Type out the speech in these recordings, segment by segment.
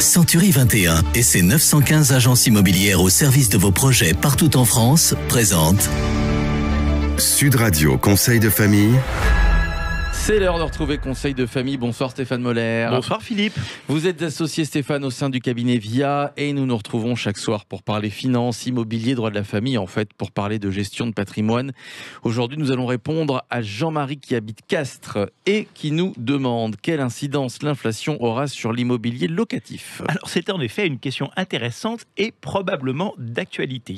Century 21 et ses 915 agences immobilières au service de vos projets partout en France présentent Sud Radio Conseil de famille. C'est l'heure de retrouver Conseil de famille. Bonsoir Stéphane Moller. Bonsoir Philippe. Vous êtes associé Stéphane au sein du cabinet VIA et nous nous retrouvons chaque soir pour parler finances, immobilier, droit de la famille, en fait pour parler de gestion de patrimoine. Aujourd'hui nous allons répondre à Jean-Marie qui habite Castres et qui nous demande quelle incidence l'inflation aura sur l'immobilier locatif. Alors c'est en effet une question intéressante et probablement d'actualité.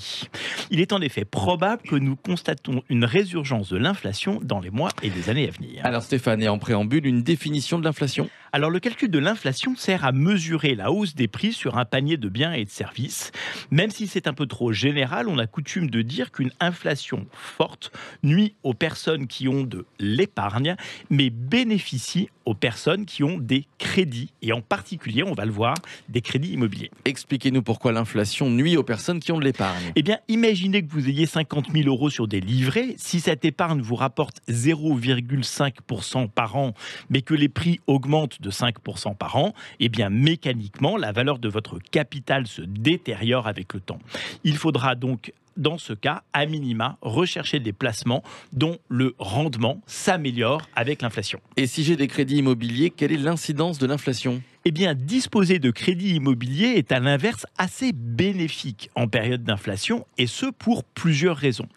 Il est en effet probable que nous constatons une résurgence de l'inflation dans les mois et les années à venir. Alors Stéphane, et en préambule, une définition de l'inflation ? Alors le calcul de l'inflation sert à mesurer la hausse des prix sur un panier de biens et de services. Même si c'est un peu trop général, on a coutume de dire qu'une inflation forte nuit aux personnes qui ont de l'épargne, mais bénéficie aux personnes qui ont des crédits, et en particulier, on va le voir, des crédits immobiliers. Expliquez-nous pourquoi l'inflation nuit aux personnes qui ont de l'épargne. Eh bien, imaginez que vous ayez 50 000 euros sur des livrets. Si cette épargne vous rapporte 0,5% par an, mais que les prix augmentent de 5% par an, eh bien, mécaniquement, la valeur de votre capital se détériore avec le temps. Il faudra donc dans ce cas, à minima, rechercher des placements dont le rendement s'améliore avec l'inflation. Et si j'ai des crédits immobiliers, quelle est l'incidence de l'inflation ? Eh bien, disposer de crédits immobiliers est à l'inverse assez bénéfique en période d'inflation, et ce pour plusieurs raisons.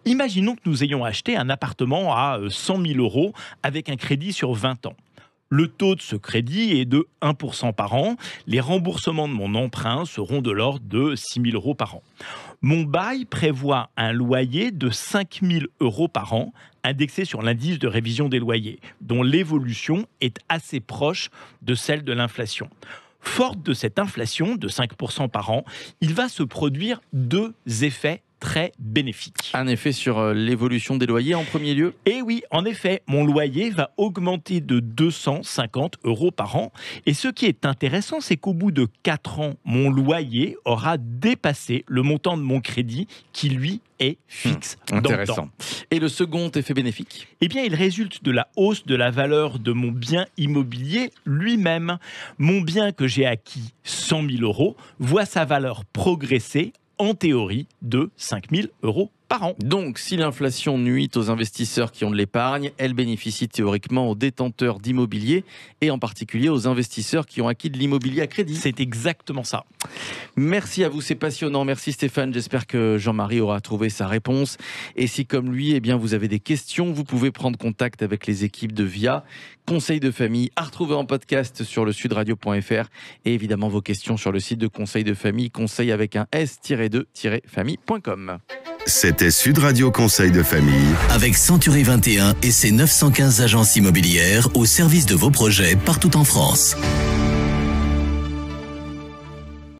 Imaginons que nous ayons acheté un appartement à 100 000 euros avec un crédit sur 20 ans. Le taux de ce crédit est de 1% par an. Les remboursements de mon emprunt seront de l'ordre de 6 000 euros par an. Mon bail prévoit un loyer de 5 000 euros par an, indexé sur l'indice de révision des loyers, dont l'évolution est assez proche de celle de l'inflation. Forte de cette inflation de 5% par an, il va se produire deux effets très bénéfique. Un effet sur l'évolution des loyers en premier lieu ? Et oui, en effet, mon loyer va augmenter de 250 euros par an. Et ce qui est intéressant, c'est qu'au bout de 4 ans, mon loyer aura dépassé le montant de mon crédit qui, lui, est fixe dans le temps. Et le second effet bénéfique ? Eh bien, il résulte de la hausse de la valeur de mon bien immobilier lui-même. Mon bien que j'ai acquis 100 000 euros voit sa valeur progresser en théorie de 5 000 euros par an. Donc, si l'inflation nuit aux investisseurs qui ont de l'épargne, elle bénéficie théoriquement aux détenteurs d'immobilier et en particulier aux investisseurs qui ont acquis de l'immobilier à crédit. C'est exactement ça. Merci à vous, c'est passionnant. Merci Stéphane, j'espère que Jean-Marie aura trouvé sa réponse. Et si comme lui, eh bien, vous avez des questions, vous pouvez prendre contact avec les équipes de VIA. Conseil de famille à retrouver en podcast sur le sudradio.fr et évidemment vos questions sur le site de Conseil de famille, conseil avec un s-2-famille.com. C'était Sud Radio Conseil de famille. avec Century 21 et ses 915 agences immobilières au service de vos projets partout en France.